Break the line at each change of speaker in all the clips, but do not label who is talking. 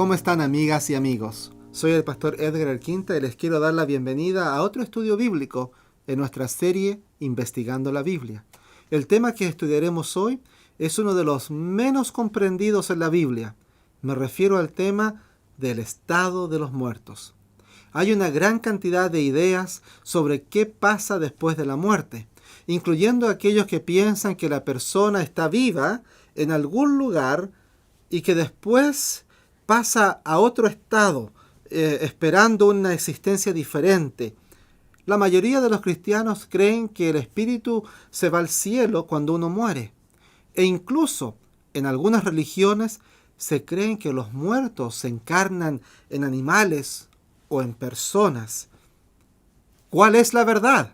¿Cómo están, amigas y amigos? Soy el pastor Edgar Alquinta y les quiero dar la bienvenida a otro estudio bíblico en nuestra serie Investigando la Biblia. El tema que estudiaremos hoy es uno de los menos comprendidos en la Biblia. Me refiero al tema del estado de los muertos. Hay una gran cantidad de ideas sobre qué pasa después de la muerte, incluyendo aquellos que piensan que la persona está viva en algún lugar y que después pasa a otro estado, esperando una existencia diferente. La mayoría de los cristianos creen que el espíritu se va al cielo cuando uno muere. E incluso en algunas religiones se creen que los muertos se encarnan en animales o en personas. ¿Cuál es la verdad?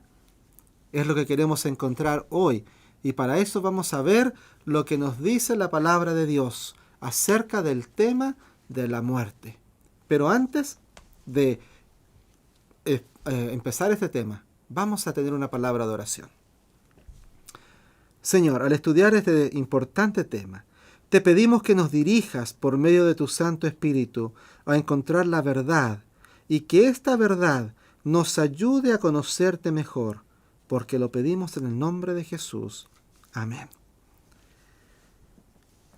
Es lo que queremos encontrar hoy. Y para eso vamos a ver lo que nos dice la palabra de Dios acerca del tema de la muerte. Pero antes de empezar este tema, vamos a tener una palabra de oración. Señor, al estudiar este importante tema, te pedimos que nos dirijas por medio de tu Santo Espíritu a encontrar la verdad y que esta verdad nos ayude a conocerte mejor, porque lo pedimos en el nombre de Jesús. Amén.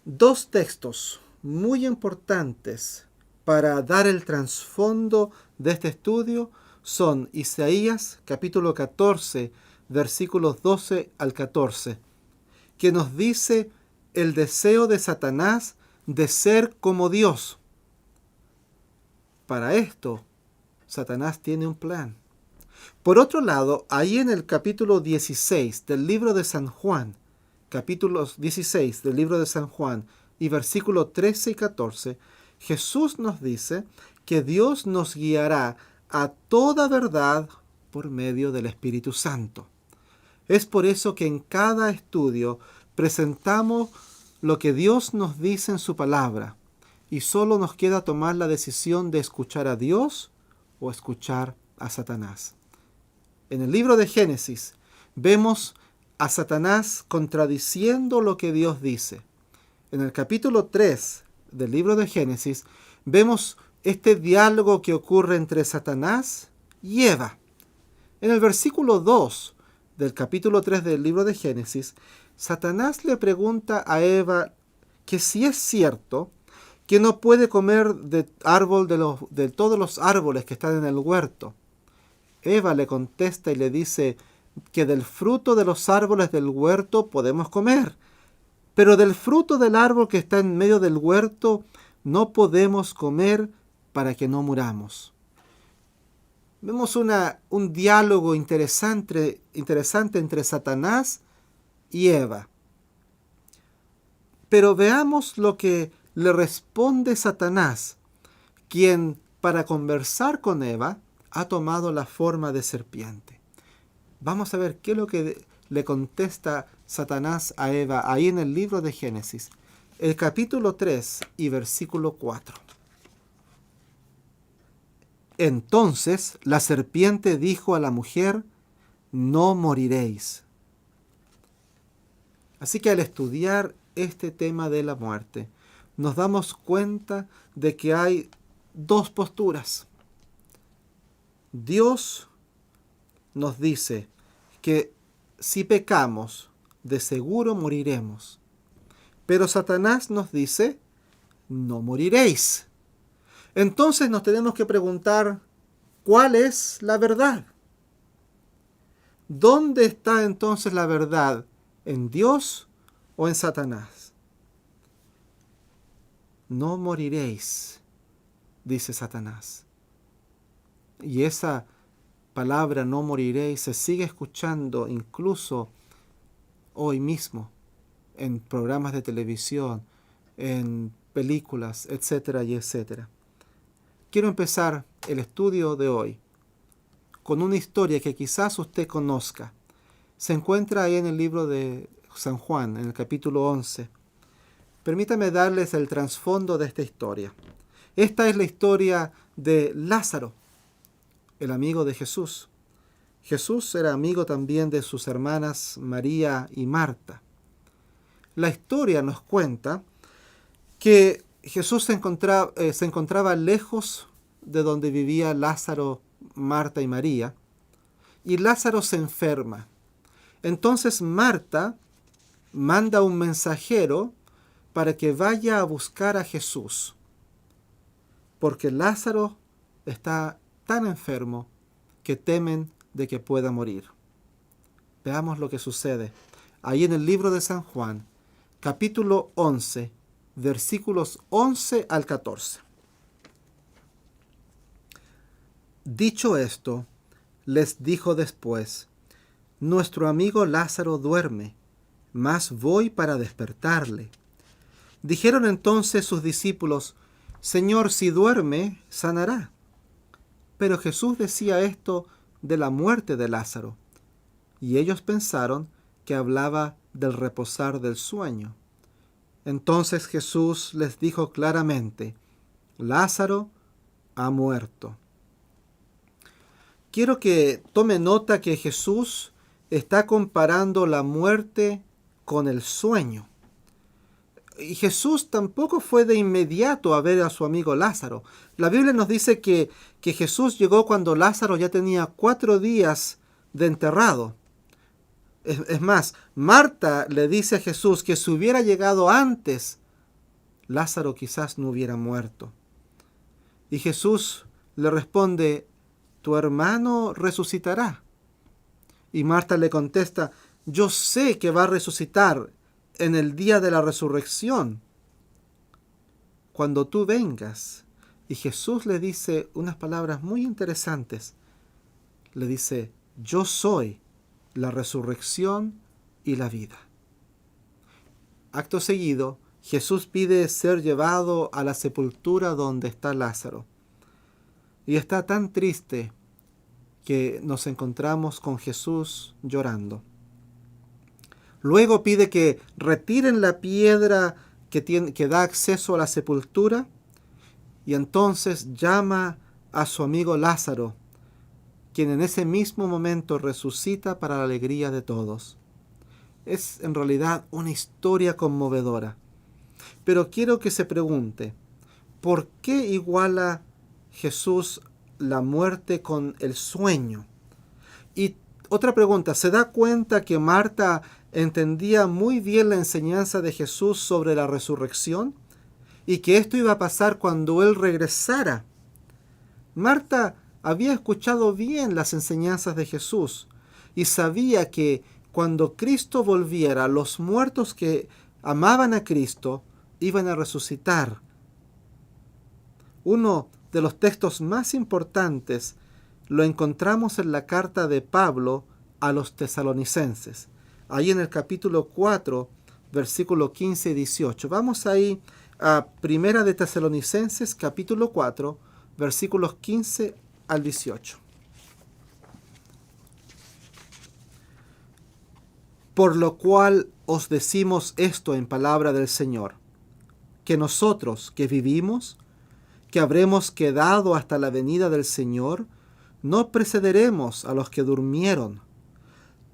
Dos textos muy importantes para dar el trasfondo de este estudio son Isaías capítulo 14, versículos 12 al 14, que nos dice el deseo de Satanás de ser como Dios. Para esto, Satanás tiene un plan. Por otro lado, ahí en el capítulo 16 del libro de San Juan, capítulos 16 del libro de San Juan y versículos 13 y 14, Jesús nos dice que Dios nos guiará a toda verdad por medio del Espíritu Santo. Es por eso que en cada estudio presentamos lo que Dios nos dice en su palabra y solo nos queda tomar la decisión de escuchar a Dios o escuchar a Satanás. En el libro de Génesis vemos a Satanás contradiciendo lo que Dios dice. En el capítulo 3 del libro de Génesis vemos este diálogo que ocurre entre Satanás y Eva. En el versículo 2 del capítulo 3 del libro de Génesis, Satanás le pregunta a Eva que si es cierto que no puede comer de todos los árboles que están en el huerto. Eva le contesta y le dice que del fruto de los árboles del huerto podemos comer, pero del fruto del árbol que está en medio del huerto no podemos comer para que no muramos. Vemos un diálogo interesante entre Satanás y Eva. Pero veamos lo que le responde Satanás, quien para conversar con Eva ha tomado la forma de serpiente. Vamos a ver qué es lo que le contesta Satanás a Eva ahí en el libro de Génesis, el capítulo 3 y versículo 4. Entonces la serpiente dijo a la mujer: no moriréis. Así que al estudiar este tema de la muerte, nos damos cuenta de que hay dos posturas. Dios nos dice que si pecamos, de seguro moriremos. Pero Satanás nos dice: no moriréis. Entonces nos tenemos que preguntar, ¿cuál es la verdad? ¿Dónde está entonces la verdad? ¿En Dios o en Satanás? No moriréis, dice Satanás. Y esa palabra no moriréis se sigue escuchando incluso hoy mismo en programas de televisión, en películas, etcétera y etcétera. Quiero empezar el estudio de hoy con una historia que quizás usted conozca. Se encuentra ahí en el libro de San Juan, en el capítulo 11. Permítame darles el trasfondo de esta historia. Esta es la historia de Lázaro, el amigo de Jesús. Jesús era amigo también de sus hermanas María y Marta. La historia nos cuenta que Jesús se encontraba lejos de donde vivía Lázaro, Marta y María, y Lázaro se enferma. Entonces Marta manda un mensajero para que vaya a buscar a Jesús, porque Lázaro está tan enfermo que temen de que pueda morir. Veamos lo que sucede. Ahí en el libro de San Juan, capítulo 11, versículos 11 al 14. Dicho esto, les dijo después: Nuestro amigo Lázaro duerme, mas voy para despertarle. Dijeron entonces sus discípulos: Señor, si duerme, sanará. Pero Jesús decía esto de la muerte de Lázaro, y ellos pensaron que hablaba del reposar del sueño. Entonces Jesús les dijo claramente: Lázaro ha muerto. Quiero que tome nota que Jesús está comparando la muerte con el sueño. Y Jesús tampoco fue de inmediato a ver a su amigo Lázaro. La Biblia nos dice que Jesús llegó cuando Lázaro ya tenía 4 días de enterrado. Es más, Marta le dice a Jesús que si hubiera llegado antes, Lázaro quizás no hubiera muerto. Y Jesús le responde: tu hermano resucitará. Y Marta le contesta: yo sé que va a resucitar en el día de la resurrección, cuando tú vengas. Y Jesús le dice unas palabras muy interesantes. Le dice: yo soy la resurrección y la vida. Acto seguido, Jesús pide ser llevado a la sepultura donde está Lázaro. Y está tan triste que nos encontramos con Jesús llorando. Luego pide que retiren la piedra que da acceso a la sepultura, y entonces llama a su amigo Lázaro, quien en ese mismo momento resucita para la alegría de todos. Es en realidad una historia conmovedora. Pero quiero que se pregunte: ¿por qué iguala Jesús la muerte con el sueño? Y otra pregunta: ¿se da cuenta que Marta entendía muy bien la enseñanza de Jesús sobre la resurrección y que esto iba a pasar cuando Él regresara? Marta había escuchado bien las enseñanzas de Jesús y sabía que cuando Cristo volviera, los muertos que amaban a Cristo iban a resucitar. Uno de los textos más importantes lo encontramos en la carta de Pablo a los tesalonicenses, ahí en el capítulo 4, versículo 15 y 18. Vamos ahí a Primera de Tesalonicenses, capítulo 4, versículos 15 al 18. Por lo cual os decimos esto en palabra del Señor, que nosotros que vivimos, que habremos quedado hasta la venida del Señor, no precederemos a los que durmieron,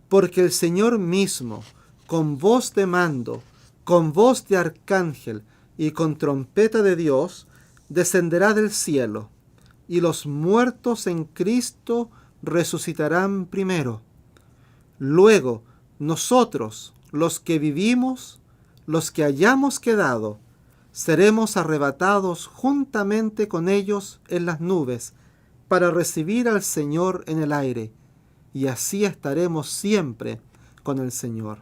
porque el Señor mismo, con voz de mando, con voz de arcángel y con trompeta de Dios, descenderá del cielo, y los muertos en Cristo resucitarán primero. Luego, nosotros, los que vivimos, los que hayamos quedado, seremos arrebatados juntamente con ellos en las nubes, para recibir al Señor en el aire, y así estaremos siempre con el Señor.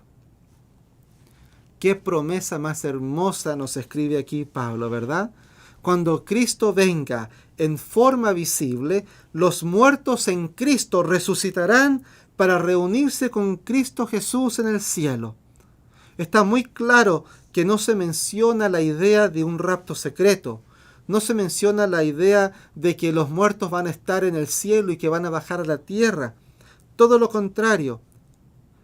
Qué promesa más hermosa nos escribe aquí Pablo, ¿verdad? Cuando Cristo venga en forma visible, los muertos en Cristo resucitarán para reunirse con Cristo Jesús en el cielo. Está muy claro que no se menciona la idea de un rapto secreto. No se menciona la idea de que los muertos van a estar en el cielo y que van a bajar a la tierra. Todo lo contrario.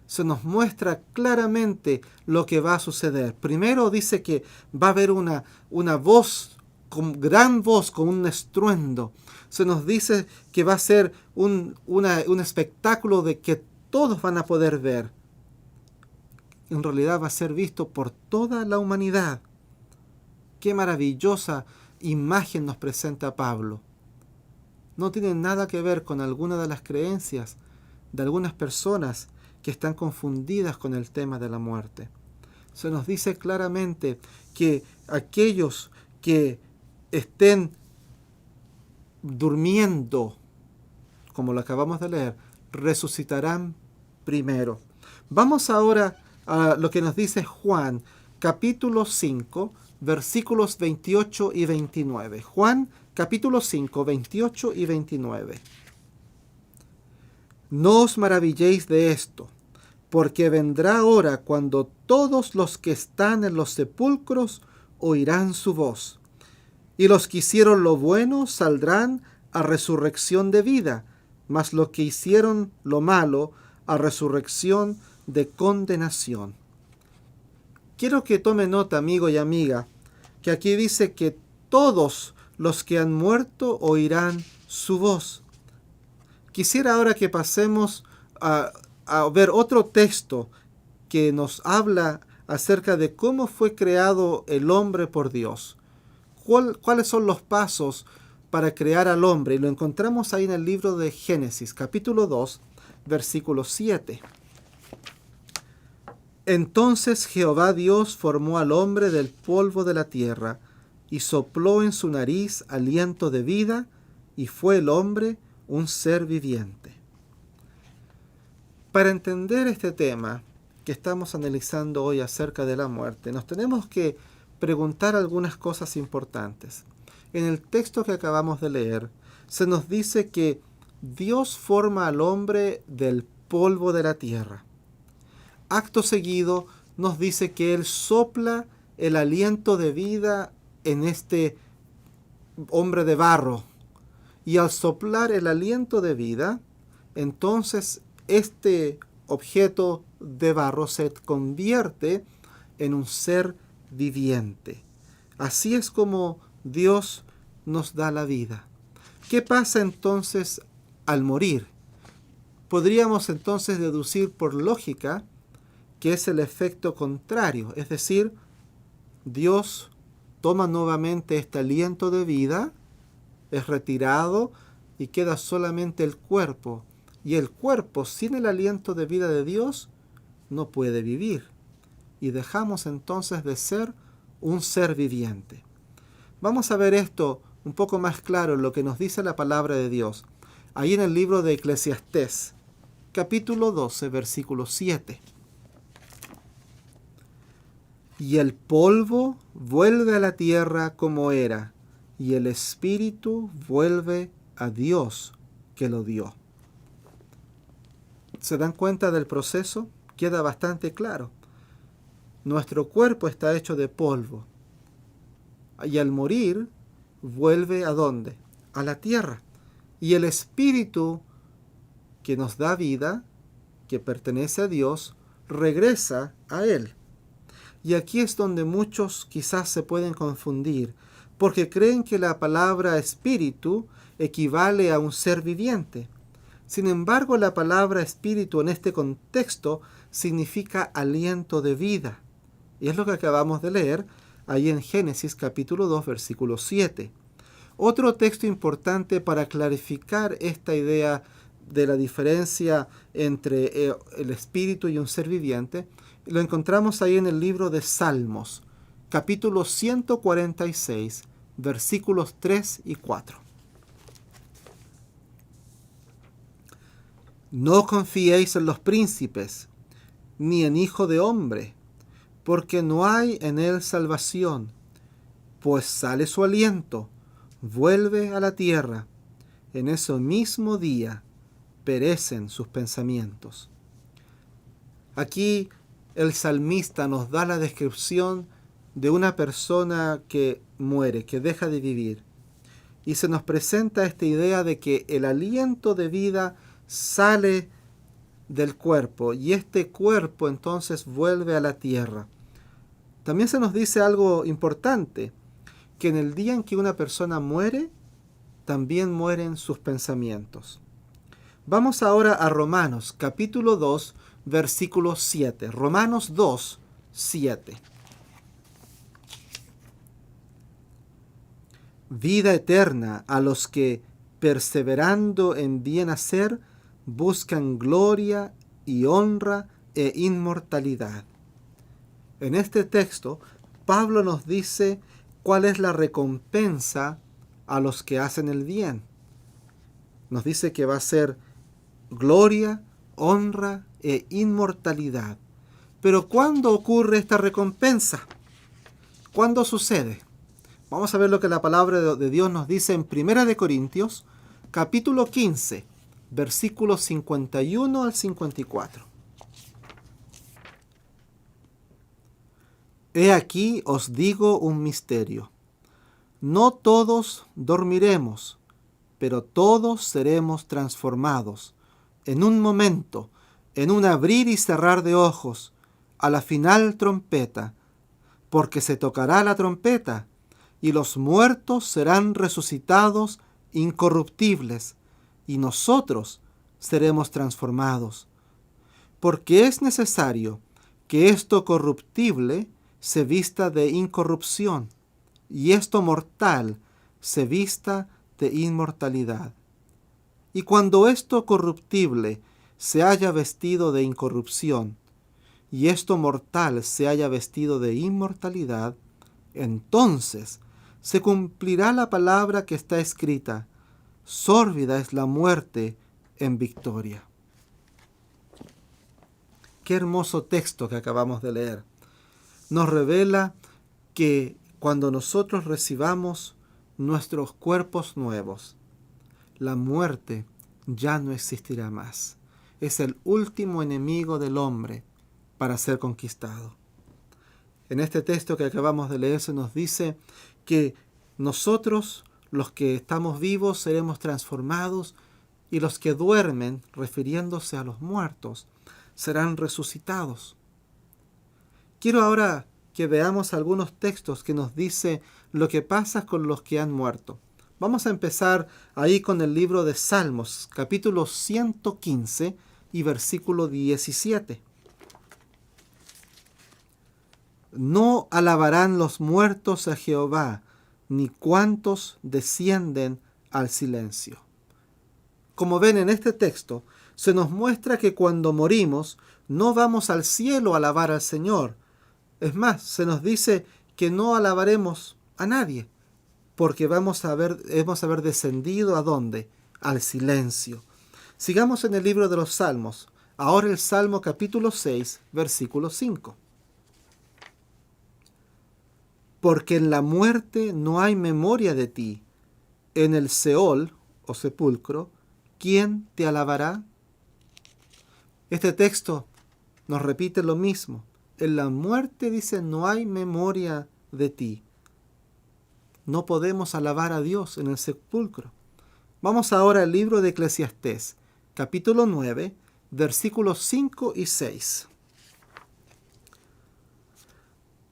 Se nos muestra claramente lo que va a suceder. Primero dice que va a haber una voz, gran voz, con un estruendo. Se nos dice que va a ser un espectáculo de que todos van a poder ver. En realidad va a ser visto por toda la humanidad. Qué maravillosa imagen nos presenta Pablo. No tiene nada que ver con alguna de las creencias de algunas personas que están confundidas con el tema de la muerte. Se nos dice claramente que aquellos que estén durmiendo, como lo acabamos de leer, resucitarán primero. Vamos ahora a lo que nos dice Juan, capítulo 5, versículos 28 y 29. Juan, capítulo 5, 28 y 29. No os maravilléis de esto, porque vendrá hora cuando todos los que están en los sepulcros oirán su voz, y los que hicieron lo bueno saldrán a resurrección de vida, mas los que hicieron lo malo a resurrección de condenación. Quiero que tome nota, amigo y amiga, que aquí dice que todos los que han muerto oirán su voz. Quisiera ahora que pasemos a ver otro texto que nos habla acerca de cómo fue creado el hombre por Dios. ¿Cuáles son los pasos para crear al hombre? Y lo encontramos ahí en el libro de Génesis, capítulo 2, versículo 7. Entonces Jehová Dios formó al hombre del polvo de la tierra, y sopló en su nariz aliento de vida, y fue el hombre un ser viviente. Para entender este tema que estamos analizando hoy acerca de la muerte, nos tenemos que preguntar algunas cosas importantes. En el texto que acabamos de leer, se nos dice que Dios forma al hombre del polvo de la tierra. Acto seguido nos dice que Él sopla el aliento de vida en este hombre de barro. Y al soplar el aliento de vida, entonces este objeto de barro se convierte en un ser viviente. Así es como Dios nos da la vida. ¿Qué pasa entonces al morir? Podríamos entonces deducir por lógica que es el efecto contrario, es decir, Dios toma nuevamente este aliento de vida, es retirado y queda solamente el cuerpo. Y el cuerpo sin el aliento de vida de Dios no puede vivir. Y dejamos entonces de ser un ser viviente. Vamos a ver esto un poco más claro en lo que nos dice la palabra de Dios. Ahí en el libro de Eclesiastés, capítulo 12, versículo 7. Y el polvo vuelve a la tierra como era, y el espíritu vuelve a Dios que lo dio. ¿Se dan cuenta del proceso? Queda bastante claro. Nuestro cuerpo está hecho de polvo. Y al morir, vuelve ¿a dónde? A la tierra. Y el espíritu que nos da vida, que pertenece a Dios, regresa a Él. Y aquí es donde muchos quizás se pueden confundir, porque creen que la palabra espíritu equivale a un ser viviente. Sin embargo, la palabra espíritu en este contexto significa aliento de vida. Y es lo que acabamos de leer ahí en Génesis capítulo 2, versículo 7. Otro texto importante para clarificar esta idea de la diferencia entre el espíritu y un ser viviente, lo encontramos ahí en el libro de Salmos, capítulo 146, versículos 3 y 4. No confiéis en los príncipes, ni en hijo de hombre, porque no hay en él salvación, pues sale su aliento, vuelve a la tierra, en ese mismo día perecen sus pensamientos. Aquí el salmista nos da la descripción de una persona que muere, que deja de vivir. Y se nos presenta esta idea de que el aliento de vida sale del cuerpo y este cuerpo entonces vuelve a la tierra. También se nos dice algo importante, que en el día en que una persona muere, también mueren sus pensamientos. Vamos ahora a Romanos, capítulo 2, versículo 7. Romanos 2, 7. vida eterna a los que, perseverando en bien hacer, buscan gloria y honra e inmortalidad. En este texto, Pablo nos dice cuál es la recompensa a los que hacen el bien. Nos dice que va a ser gloria, honra e inmortalidad. Pero ¿cuándo ocurre esta recompensa? ¿Cuándo sucede? Vamos a ver lo que la palabra de Dios nos dice en 1 Corintios, capítulo 15, versículos 51 al 54. He aquí os digo un misterio. No todos dormiremos, pero todos seremos transformados en un momento, en un abrir y cerrar de ojos, a la final trompeta, porque se tocará la trompeta, y los muertos serán resucitados incorruptibles, y nosotros seremos transformados. Porque es necesario que esto corruptible se vista de incorrupción, y esto mortal se vista de inmortalidad. Y cuando esto corruptible se haya vestido de incorrupción, y esto mortal se haya vestido de inmortalidad, entonces se cumplirá la palabra que está escrita: sórbida es la muerte en victoria. Qué hermoso texto que acabamos de leer. Nos revela que cuando nosotros recibamos nuestros cuerpos nuevos, la muerte ya no existirá más. Es el último enemigo del hombre para ser conquistado. En este texto que acabamos de leer se nos dice que nosotros, los que estamos vivos, seremos transformados, y los que duermen, refiriéndose a los muertos, serán resucitados. Quiero ahora que veamos algunos textos que nos dice lo que pasa con los que han muerto. Vamos a empezar ahí con el libro de Salmos, capítulo 115 y versículo 17. No alabarán los muertos a Jehová, ni cuantos descienden al silencio. Como ven en este texto, se nos muestra que cuando morimos no vamos al cielo a alabar al Señor. Es más, se nos dice que no alabaremos a nadie, porque hemos a haber descendido ¿a dónde? Al silencio. Sigamos en el libro de los Salmos. Ahora el Salmo capítulo 6, versículo 5. Porque en la muerte no hay memoria de ti. En el Seol, o sepulcro, ¿quién te alabará? Este texto nos repite lo mismo. En la muerte dice, no hay memoria de ti. No podemos alabar a Dios en el sepulcro. Vamos ahora al libro de Eclesiastés, capítulo 9, versículos 5 y 6.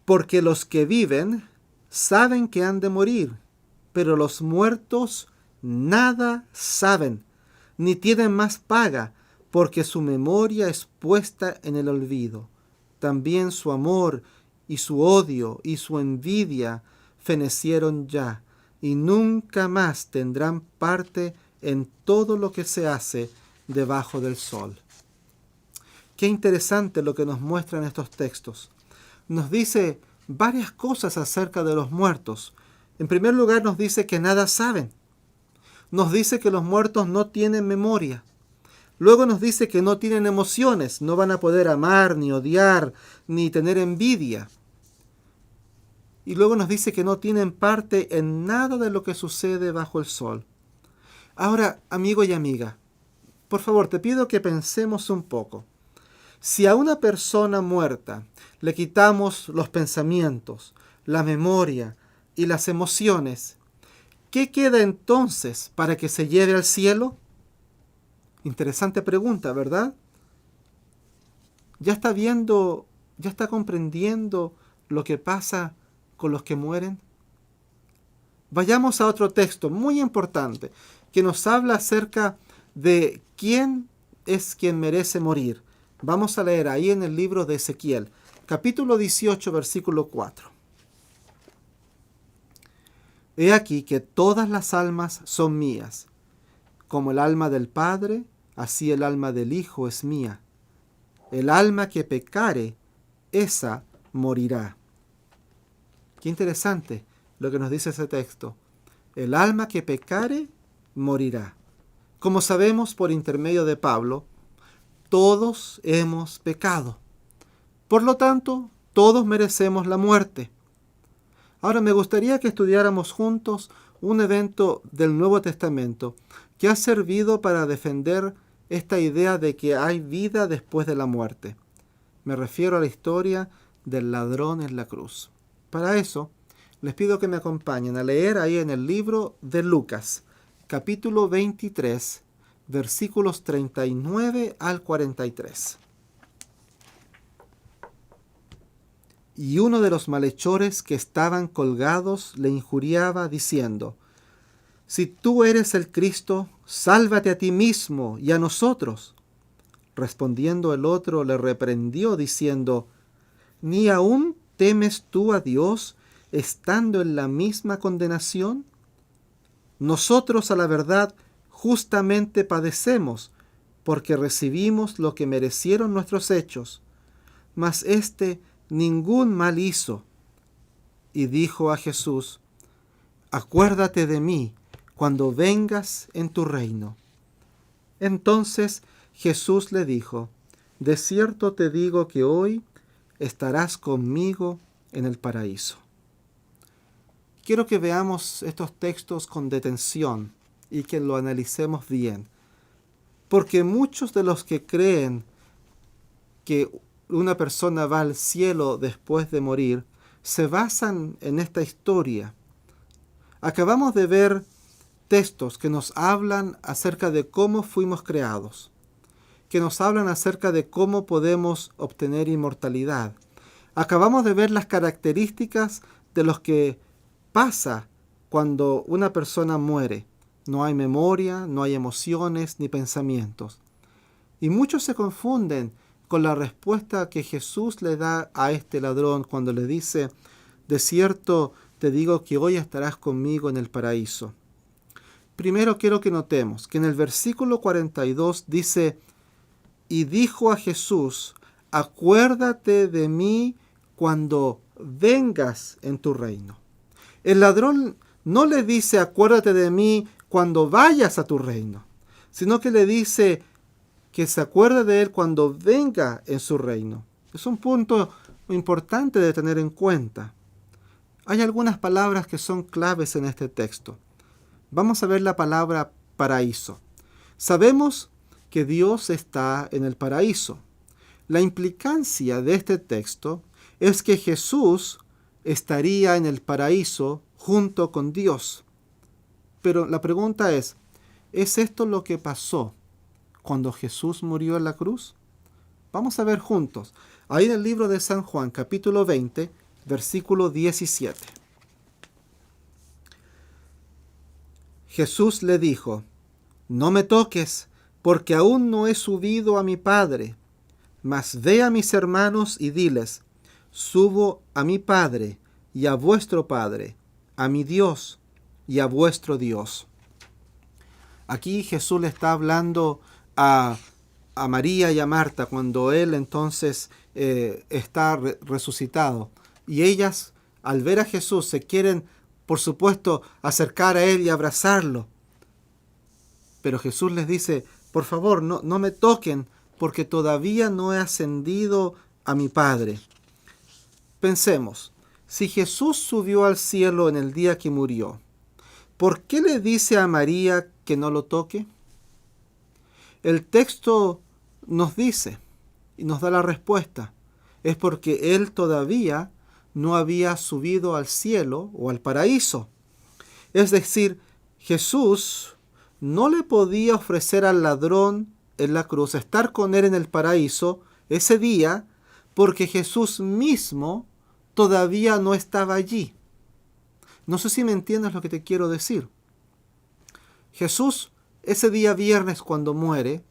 Porque los que viven saben que han de morir, pero los muertos nada saben, ni tienen más paga, porque su memoria es puesta en el olvido. También su amor y su odio y su envidia fenecieron ya, y nunca más tendrán parte en todo lo que se hace debajo del sol. Qué interesante lo que nos muestran estos textos. Nos dice varias cosas acerca de los muertos. En primer lugar, nos dice que nada saben. Nos dice que los muertos no tienen memoria. Luego nos dice que no tienen emociones, no van a poder amar, ni odiar, ni tener envidia. Y luego nos dice que no tienen parte en nada de lo que sucede bajo el sol. Ahora, amigo y amiga, por favor, te pido que pensemos un poco. Si a una persona muerta le quitamos los pensamientos, la memoria y las emociones, ¿qué queda entonces para que se lleve al cielo? Interesante pregunta, ¿verdad? ¿Ya está viendo, ya está comprendiendo lo que pasa con los que mueren? Vayamos a otro texto muy importante que nos habla acerca de quién es quien merece morir. Vamos a leer ahí en el libro de Ezequiel, capítulo 18, versículo 4. He aquí que todas las almas son mías. Como el alma del Padre, así el alma del Hijo es mía. El alma que pecare, esa morirá. Qué interesante lo que nos dice ese texto. El alma que pecare, morirá. Como sabemos por intermedio de Pablo, todos hemos pecado. Por lo tanto, todos merecemos la muerte. Ahora me gustaría que estudiáramos juntos un evento del Nuevo Testamento que ha servido para defender esta idea de que hay vida después de la muerte. Me refiero a la historia del ladrón en la cruz. Para eso, les pido que me acompañen a leer ahí en el libro de Lucas, capítulo 23, versículos 39 al 43. Y uno de los malhechores que estaban colgados le injuriaba diciendo: Si tú eres el Cristo, sálvate a ti mismo y a nosotros. Respondiendo el otro le reprendió diciendo: ¿Ni aún temes tú a Dios estando en la misma condenación? Nosotros a la verdad justamente padecemos, porque recibimos lo que merecieron nuestros hechos, mas éste ningún mal hizo. Y dijo a Jesús: Acuérdate de mí cuando vengas en tu reino. Entonces Jesús le dijo: De cierto te digo que hoy estarás conmigo en el paraíso. Quiero que veamos estos textos con detención y que lo analicemos bien, porque muchos de los que creen que una persona va al cielo después de morir se basan en esta historia. Acabamos de ver textos que nos hablan acerca de cómo fuimos creados, que nos hablan acerca de cómo podemos obtener inmortalidad. Acabamos de ver las características de los que pasa cuando una persona muere. No hay memoria, no hay emociones ni pensamientos. Y muchos se confunden con la respuesta que Jesús le da a este ladrón cuando le dice: De cierto te digo que hoy estarás conmigo en el paraíso. Primero quiero que notemos que en el versículo 42 dice: Y dijo a Jesús: Acuérdate de mí cuando vengas en tu reino. El ladrón no le dice: Acuérdate de mí cuando vayas a tu reino, sino que le dice que se acuerde de él cuando venga en su reino. Es un punto importante de tener en cuenta. Hay algunas palabras que son claves en este texto. Vamos a ver la palabra paraíso. Sabemos que Dios está en el paraíso. La implicancia de este texto es que Jesús estaría en el paraíso junto con Dios. Pero la pregunta ¿es esto lo que pasó cuando Jesús murió en la cruz? Vamos a ver juntos. Ahí en el libro de San Juan, capítulo 20, versículo 17. Jesús le dijo: No me toques, porque aún no he subido a mi Padre. Mas ve a mis hermanos y diles: Subo a mi Padre y a vuestro Padre, a mi Dios y a vuestro Dios. Aquí Jesús le está hablando a María y a Marta cuando Él entonces está resucitado. Y ellas, al ver a Jesús, se quieren, por supuesto, acercar a Él y abrazarlo. Pero Jesús les dice: por favor, no me toquen, porque todavía no he ascendido a mi Padre. Pensemos, si Jesús subió al cielo en el día que murió, ¿por qué le dice a María que no lo toque? El texto nos dice y nos da la respuesta. Es porque Él todavía no había subido al cielo o al paraíso. Es decir, Jesús no le podía ofrecer al ladrón en la cruz estar con Él en el paraíso ese día, porque Jesús mismo todavía no estaba allí. No sé si me entiendes lo que te quiero decir. Jesús, ese día viernes cuando muere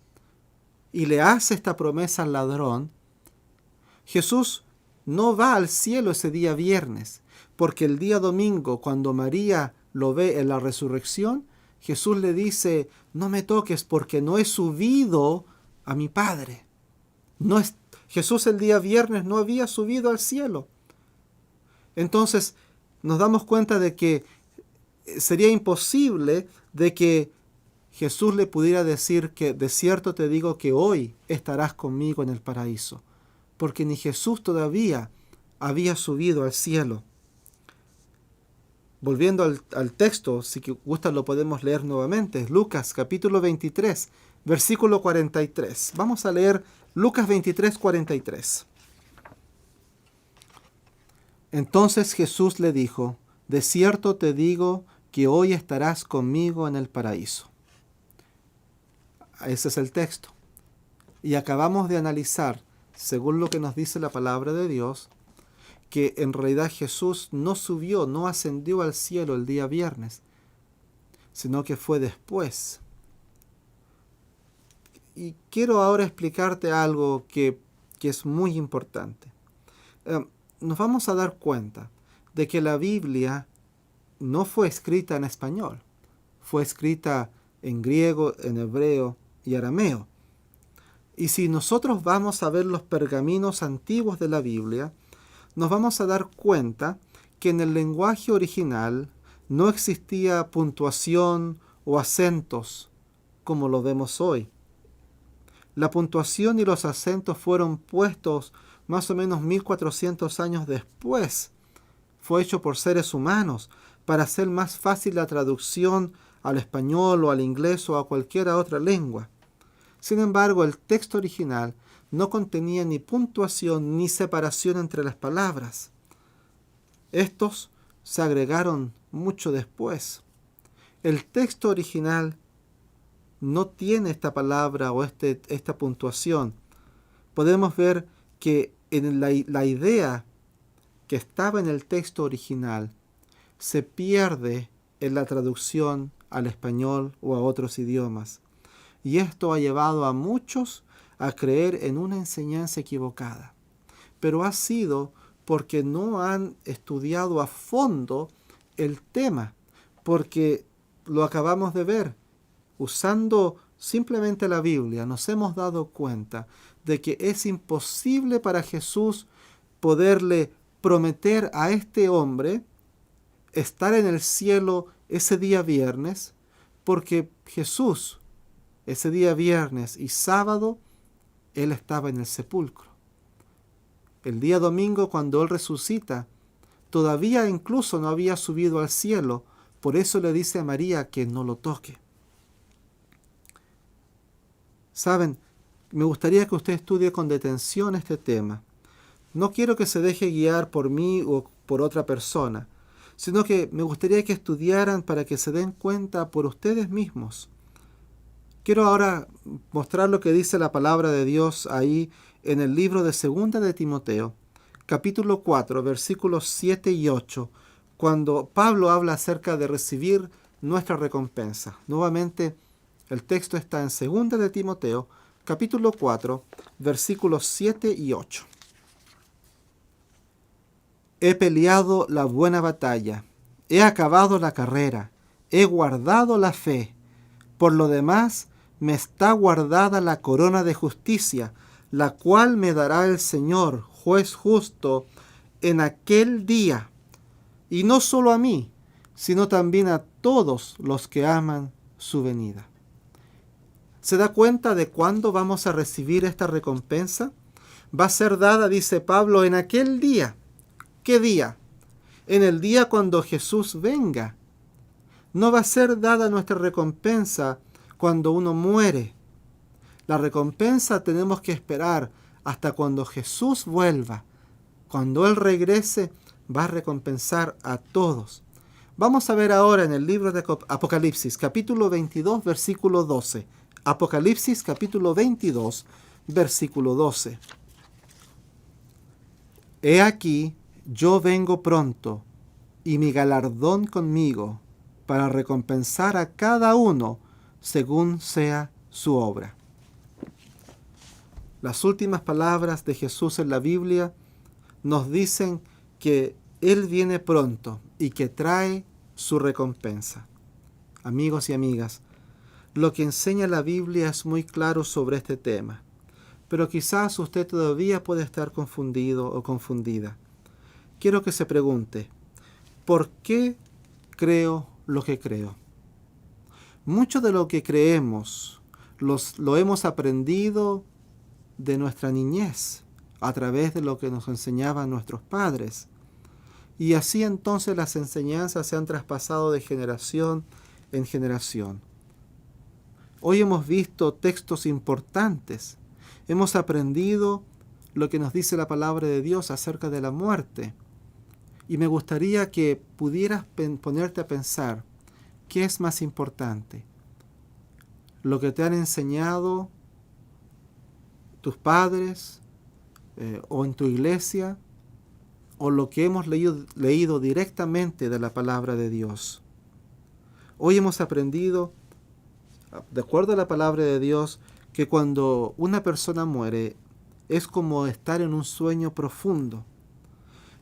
y le hace esta promesa al ladrón, Jesús no va al cielo ese día viernes, porque el día domingo, cuando María lo ve en la resurrección, Jesús le dice, no me toques porque no he subido a mi Padre. Jesús el día viernes no había subido al cielo. Entonces nos damos cuenta de que sería imposible de que Jesús le pudiera decir que de cierto te digo que hoy estarás conmigo en el paraíso, porque ni Jesús todavía había subido al cielo. Volviendo al texto, si gustan lo podemos leer nuevamente. Lucas capítulo 23, versículo 43. Vamos a leer Lucas 23, 43. Entonces Jesús le dijo, de cierto te digo que hoy estarás conmigo en el paraíso. Ese es el texto. Y acabamos de analizar, según lo que nos dice la palabra de Dios, que en realidad Jesús no subió, no ascendió al cielo el día viernes, sino que fue después. Y quiero ahora explicarte algo que es muy importante. Nos vamos a dar cuenta de que la Biblia no fue escrita en español, fue escrita en griego, en hebreo y arameo. Y si nosotros vamos a ver los pergaminos antiguos de la Biblia, nos vamos a dar cuenta que en el lenguaje original no existía puntuación o acentos como lo vemos hoy. La puntuación y los acentos fueron puestos más o menos 1400 años después. Fue hecho por seres humanos para hacer más fácil la traducción al español o al inglés o a cualquier otra lengua. Sin embargo, el texto original no contenía ni puntuación ni separación entre las palabras. Estos se agregaron mucho después. El texto original no tiene esta palabra o esta puntuación. Podemos ver que en la idea que estaba en el texto original se pierde en la traducción al español o a otros idiomas. Y esto ha llevado a muchos a creer en una enseñanza equivocada. Pero ha sido porque no han estudiado a fondo el tema, porque lo acabamos de ver. Usando simplemente la Biblia, nos hemos dado cuenta de que es imposible para Jesús poderle prometer a este hombre estar en el cielo ese día viernes, porque Jesús, ese día viernes y sábado, Él estaba en el sepulcro. El día domingo, cuando Él resucita, todavía incluso no había subido al cielo, por eso le dice a María que no lo toque. Saben, me gustaría que usted estudie con detención este tema. No quiero que se deje guiar por mí o por otra persona, sino que me gustaría que estudiaran para que se den cuenta por ustedes mismos. Quiero ahora mostrar lo que dice la palabra de Dios ahí en el libro de 2 de Timoteo, capítulo 4, versículos 7 y 8, cuando Pablo habla acerca de recibir nuestra recompensa. Nuevamente, el texto está en 2 de Timoteo, capítulo 4, versículos 7 y 8. He peleado la buena batalla, he acabado la carrera, he guardado la fe. Por lo demás, me está guardada la corona de justicia, la cual me dará el Señor, juez justo, en aquel día. Y no solo a mí, sino también a todos los que aman su venida. ¿Se da cuenta de cuándo vamos a recibir esta recompensa? Va a ser dada, dice Pablo, en aquel día. ¿Qué día? En el día cuando Jesús venga. No va a ser dada nuestra recompensa cuando uno muere. La recompensa tenemos que esperar hasta cuando Jesús vuelva. Cuando Él regrese, va a recompensar a todos. Vamos a ver ahora en el libro de Apocalipsis, capítulo 22, versículo 12. Apocalipsis, capítulo 22, versículo 12. He aquí, yo vengo pronto, y mi galardón conmigo, para recompensar a cada uno según sea su obra. Las últimas palabras de Jesús en la Biblia nos dicen que Él viene pronto y que trae su recompensa. Amigos y amigas, lo que enseña la Biblia es muy claro sobre este tema, pero quizás usted todavía puede estar confundido o confundida. Quiero que se pregunte, ¿por qué creo lo que creo? Mucho de lo que creemos lo hemos aprendido de nuestra niñez, a través de lo que nos enseñaban nuestros padres. Y así entonces las enseñanzas se han traspasado de generación en generación. Hoy hemos visto textos importantes. Hemos aprendido lo que nos dice la palabra de Dios acerca de la muerte. Y me gustaría que pudieras ponerte a pensar, ¿qué es más importante? ¿Lo que te han enseñado tus padres o en tu iglesia? ¿O lo que hemos leído directamente de la palabra de Dios? Hoy hemos aprendido, de acuerdo a la palabra de Dios, que cuando una persona muere es como estar en un sueño profundo.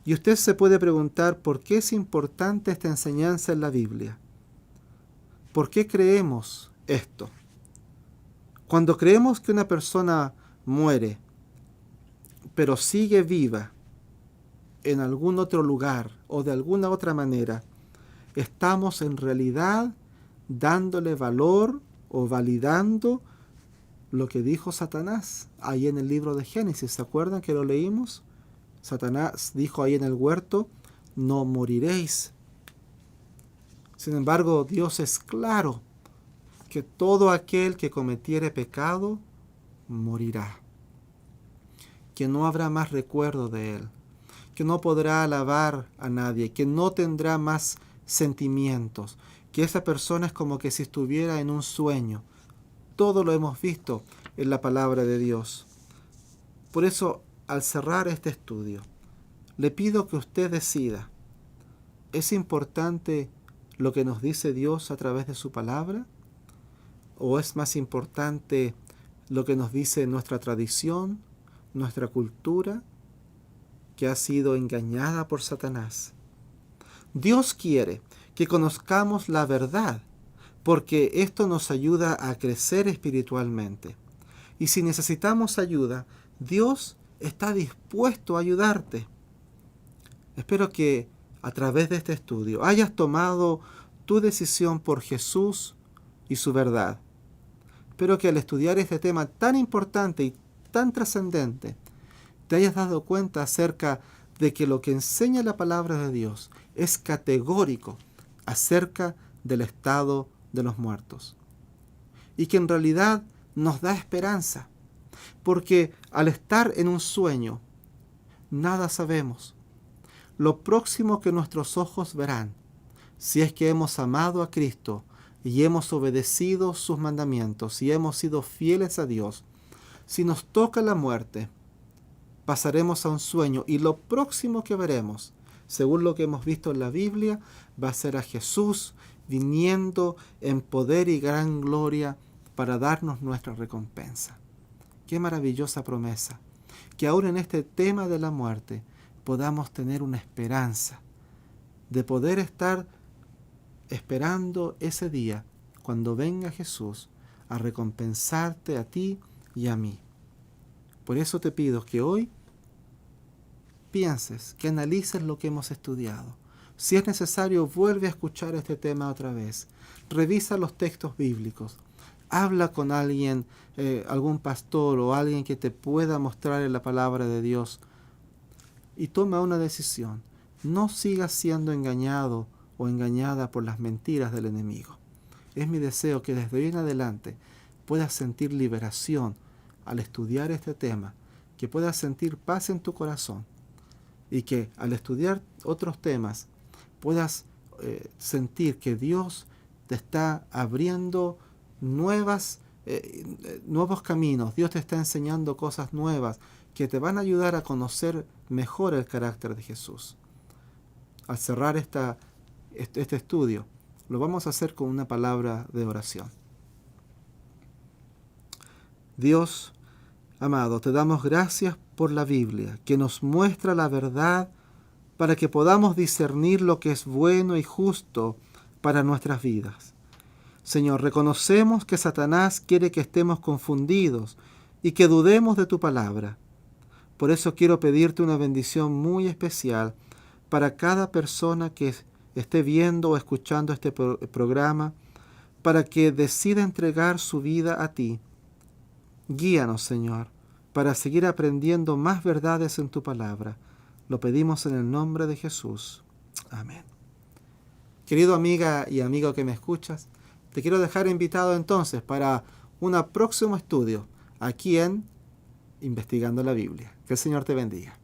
Y usted se puede preguntar por qué es importante esta enseñanza en la Biblia. ¿Por qué creemos esto? Cuando creemos que una persona muere, pero sigue viva en algún otro lugar o de alguna otra manera, estamos en realidad dándole valor o validando lo que dijo Satanás ahí en el libro de Génesis. ¿Se acuerdan que lo leímos? Satanás dijo ahí en el huerto, no moriréis. Sin embargo, Dios es claro que todo aquel que cometiere pecado morirá, que no habrá más recuerdo de él, que no podrá alabar a nadie, que no tendrá más sentimientos, que esa persona es como que si estuviera en un sueño. Todo lo hemos visto en la palabra de Dios. Por eso, al cerrar este estudio, le pido que usted decida, ¿es importante lo que nos dice Dios a través de su palabra? ¿O es más importante lo que nos dice nuestra tradición, nuestra cultura, que ha sido engañada por Satanás? Dios quiere que conozcamos la verdad, porque esto nos ayuda a crecer espiritualmente. Y si necesitamos ayuda, Dios está dispuesto a ayudarte. Espero que a través de este estudio hayas tomado tu decisión por Jesús y su verdad. Espero que al estudiar este tema tan importante y tan trascendente, te hayas dado cuenta acerca de que lo que enseña la palabra de Dios es categórico acerca del estado de los muertos. Y que en realidad nos da esperanza, porque al estar en un sueño, nada sabemos. Lo próximo que nuestros ojos verán, si es que hemos amado a Cristo y hemos obedecido sus mandamientos y hemos sido fieles a Dios, si nos toca la muerte, pasaremos a un sueño y lo próximo que veremos, según lo que hemos visto en la Biblia, va a ser a Jesús viniendo en poder y gran gloria para darnos nuestra recompensa. Qué maravillosa promesa, que aún en este tema de la muerte podamos tener una esperanza de poder estar esperando ese día cuando venga Jesús a recompensarte a ti y a mí. Por eso te pido que hoy pienses, que analices lo que hemos estudiado. Si es necesario, vuelve a escuchar este tema otra vez. Revisa los textos bíblicos. Habla con alguien, algún pastor o alguien que te pueda mostrar en la palabra de Dios. Y toma una decisión. No sigas siendo engañado o engañada por las mentiras del enemigo. Es mi deseo que desde hoy en adelante puedas sentir liberación al estudiar este tema, que puedas sentir paz en tu corazón y que al estudiar otros temas puedas sentir que Dios te está abriendo nuevos caminos. Dios te está enseñando cosas nuevas que te van a ayudar a conocer mejor el carácter de Jesús. Al cerrar este estudio, lo vamos a hacer con una palabra de oración. Dios amado, te damos gracias por la Biblia, que nos muestra la verdad para que podamos discernir lo que es bueno y justo para nuestras vidas. Señor, reconocemos que Satanás quiere que estemos confundidos y que dudemos de tu palabra. Por eso quiero pedirte una bendición muy especial para cada persona que esté viendo o escuchando este programa, para que decida entregar su vida a ti. Guíanos, Señor, para seguir aprendiendo más verdades en tu palabra. Lo pedimos en el nombre de Jesús. Amén. Querido amiga y amigo que me escuchas, te quiero dejar invitado entonces para un próximo estudio aquí en Investigando la Biblia. Que el Señor te bendiga.